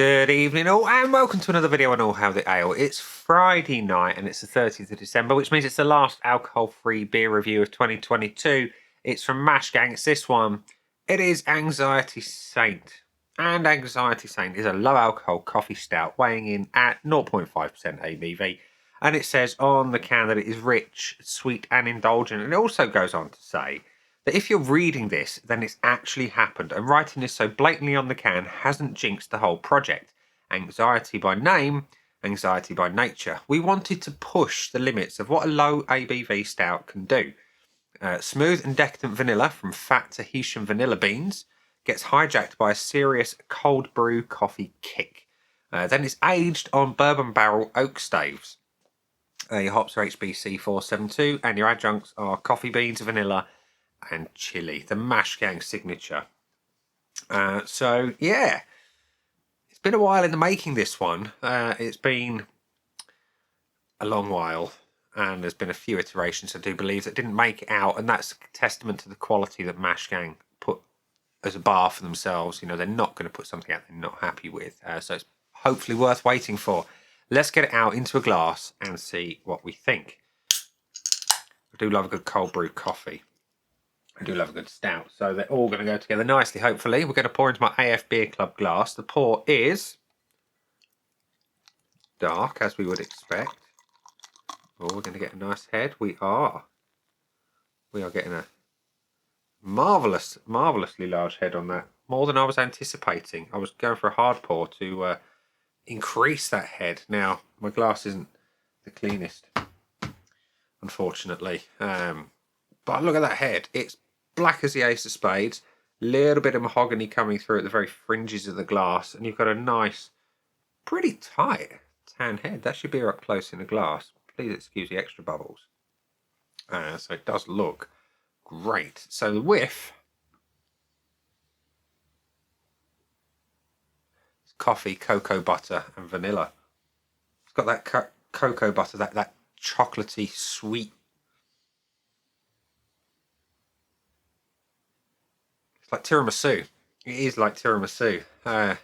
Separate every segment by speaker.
Speaker 1: Good evening all, and welcome to another video on All How the Ale. It's Friday night and it's the 30th of December, which means it's the last alcohol-free beer review of 2022. It's from Mash Gang. It's this one. It is Anxiety Saint. And Anxiety Saint is a low-alcohol coffee stout weighing in at 0.5% ABV. And it says on the can that it is rich, sweet and indulgent. And it also goes on to say that if you're reading this, then it's actually happened, and writing this so blatantly on the can hasn't jinxed the whole project. Anxiety by name, anxiety by nature. We wanted to push the limits of what a low ABV stout can do. Smooth and decadent vanilla from fat Tahitian vanilla beans gets hijacked by a serious cold brew coffee kick. Then it's aged on bourbon barrel oak staves. Your hops are HBC 472 and your adjuncts are coffee beans, vanilla and chili, the Mash Gang signature. So yeah, it's been a while in the making, this one. It's been a long while, and there's been a few iterations, I do believe, that didn't make it out, and that's a testament to the quality that Mash Gang put as a bar for themselves. You know, they're not going to put something out they're not happy with, so it's hopefully worth waiting for. Let's get it out into a glass and see what we think. I do love a good cold brew coffee. I do love a good stout, so they're all going to go together nicely, hopefully. We're going to pour into my AF Beer Club glass. The pour is dark, as we would expect. Oh, we're going to get a nice head. We are getting a marvellously large head on that. More than I was anticipating. I was going for a hard pour to increase that head. Now, my glass isn't the cleanest, unfortunately. But look at that head. It's black as the ace of spades, little bit of mahogany coming through at the very fringes of the glass, and you've got a nice, pretty tight tan head. That should be up close in a glass. Please excuse the extra bubbles. So it does look great. So the whiff, it's coffee, cocoa butter and vanilla. It's got that cocoa butter, that chocolatey sweet. Like tiramisu. It is like tiramisu. And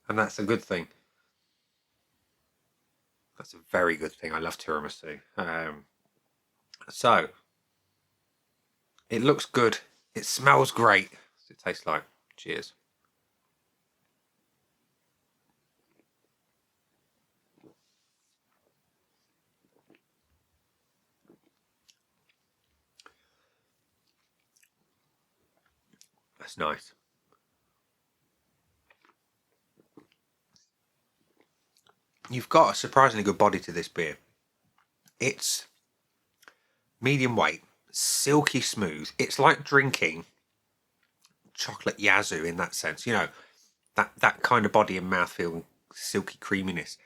Speaker 1: that's a good thing. That's a very good thing. I love tiramisu. So, it looks good. It smells great. What's it taste like? Cheers. That's nice. You've got a surprisingly good body to this beer. It's medium weight, silky smooth. It's like drinking chocolate yazoo in that sense. You know, that kind of body and mouthfeel and silky creaminess.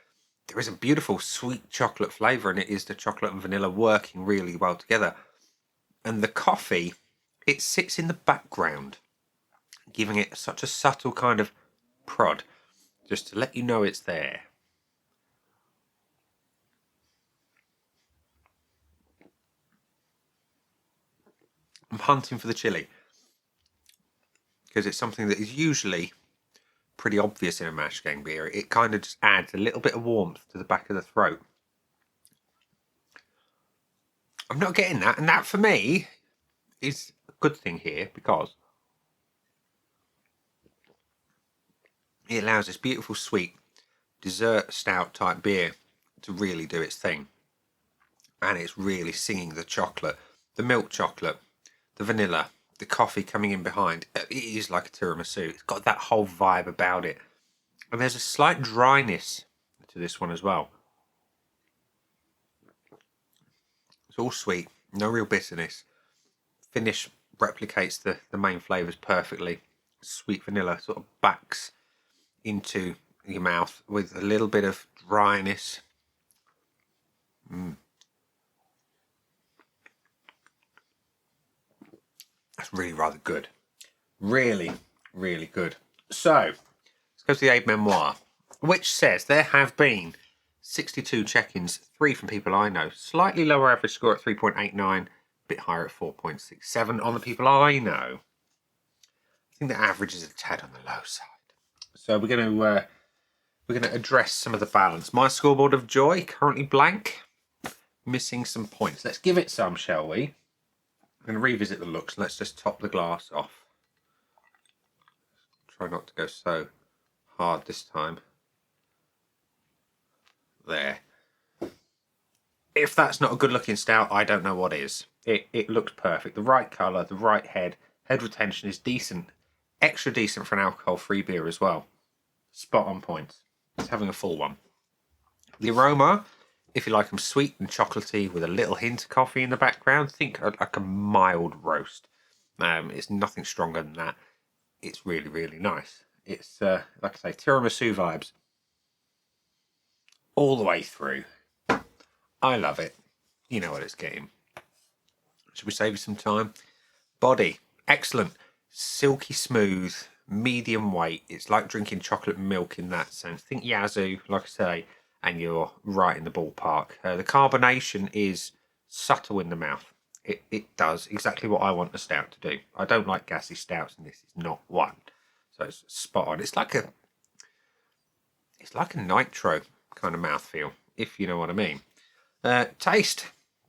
Speaker 1: There is a beautiful sweet chocolate flavour, and it is the chocolate and vanilla working really well together. And the coffee, it sits in the background, giving it such a subtle kind of prod, just to let you know it's there. I'm hunting for the chili, because it's something that is usually pretty obvious in a Mash Gang beer. It kind of just adds a little bit of warmth to the back of the throat. I'm not getting that, and that for me is a good thing here, because it allows this beautiful sweet dessert stout type beer to really do its thing. And it's really singing the chocolate, the milk chocolate, the vanilla, the coffee coming in behind. It is like a tiramisu. It's got that whole vibe about it. And there's a slight dryness to this one as well. It's all sweet, no real bitterness. Finish replicates the main flavours perfectly. Sweet vanilla sort of backs into your mouth with a little bit of dryness. That's really rather good. Really, really good. So, let's go to the Aid Memoir, which says there have been 62 check-ins, 3 from people I know. Slightly lower average score at 3.89, a bit higher at 4.67 on the people I know. I think the average is a tad on the low side. So we're going to we're going to address some of the balance. My scoreboard of joy, currently blank, missing some points. Let's give it some, shall we? I'm going to revisit the looks. Let's just top the glass off. Try not to go so hard this time. There. If that's not a good looking stout, I don't know what is. It looks perfect. The right colour, the right head. Head retention is decent. Extra decent for an alcohol-free beer as well. Spot on point. It's having a full one. The aroma, if you like them sweet and chocolatey with a little hint of coffee in the background, think like a mild roast. It's nothing stronger than that. It's really, really nice. It's, like I say, tiramisu vibes all the way through. I love it. You know what it's getting. Should we save you some time? Body, excellent. Silky smooth, medium weight. It's like drinking chocolate milk in that sense. Think Yazoo, like I say, and you're right in the ballpark. The carbonation is subtle in the mouth. It does exactly what I want a stout to do. I don't like gassy stouts, and this is not one. So it's spot on. It's like a nitro kind of mouthfeel, if you know what I mean. Taste,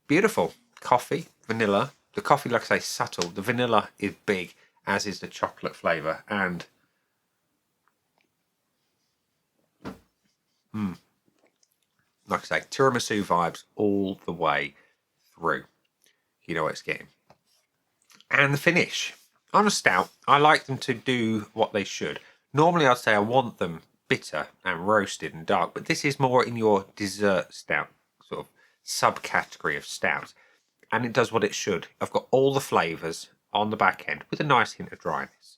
Speaker 1: beautiful. Coffee, vanilla. The coffee, like I say, subtle. The vanilla is big, as is the chocolate flavour. And like I say, tiramisu vibes all the way through. You know what it's getting. And the finish. On a stout, I like them to do what they should. Normally I'd say I want them bitter and roasted and dark, but this is more in your dessert stout sort of subcategory of stout. And it does what it should. I've got all the flavours on the back end with a nice hint of dryness.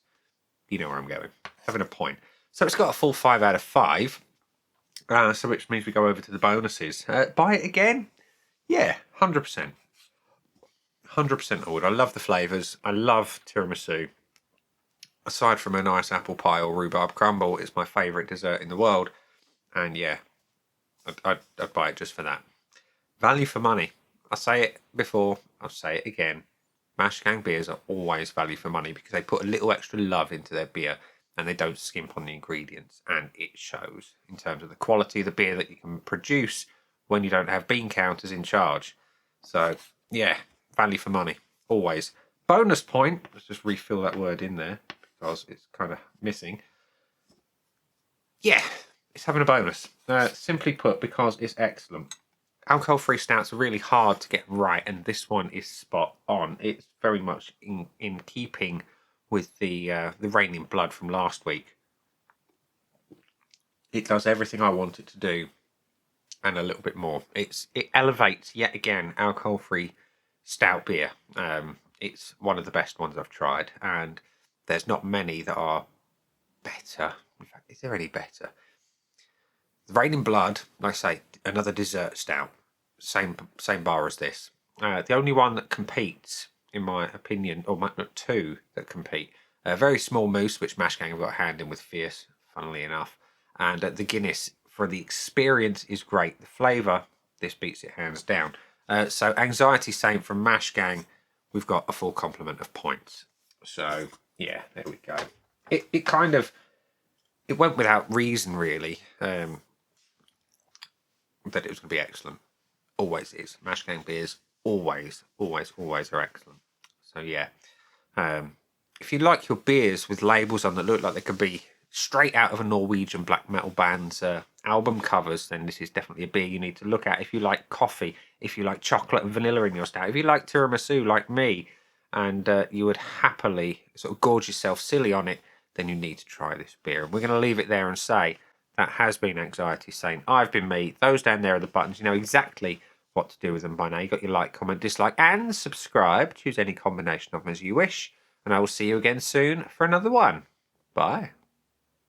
Speaker 1: You know where I'm going. Having a point. So it's got a full 5 out of 5. So which means we go over to the bonuses. Buy it again? Yeah, 100%. 100% I would. I love the flavours. I love tiramisu. Aside from a nice apple pie or rhubarb crumble, it's my favourite dessert in the world. And yeah, I'd buy it just for that. Value for money. I say it before, I'll say it again. Mash Gang beers are always value for money because they put a little extra love into their beer and they don't skimp on the ingredients. And it shows in terms of the quality of the beer that you can produce when you don't have bean counters in charge. So, yeah, value for money, always. Bonus point, let's just refill that word in there because it's kind of missing. Yeah, it's having a bonus. Simply put, because it's excellent. Alcohol-free stouts are really hard to get right, and this one is spot on. It's very much in keeping with the Rain in Blood from last week. It does everything I want it to do, and a little bit more. It elevates yet again alcohol-free stout beer. It's one of the best ones I've tried, and there's not many that are better. In fact, is there any better? The Rain in Blood, like I say, another dessert stout. Same bar as this. The only one that competes, in my opinion, or not two that compete. Very Small Moose, which Mash Gang have got a hand in with Fierce, funnily enough. And the Guinness, for the experience, is great. The flavour, this beats it hands down. So Anxiety Saint from Mash Gang, we've got a full complement of points. So, yeah, there we go. It kind of, it went without reason, really. That it was going to be excellent. Always is. Mash Gang beers always are excellent. So yeah, if you like your beers with labels on that look like they could be straight out of a Norwegian black metal band's album covers, then this is definitely a beer you need to look at. If you like coffee, if you like chocolate and vanilla in your stout, if you like tiramisu like me, and you would happily sort of gorge yourself silly on it, then you need to try this beer. And we're going to leave it there and say, that has been Anxiety Saint. I've been me. Those down there are the buttons. You know exactly what to do with them by now. You got your like, comment, dislike, and subscribe. Choose any combination of them as you wish. And I will see you again soon for another one. Bye.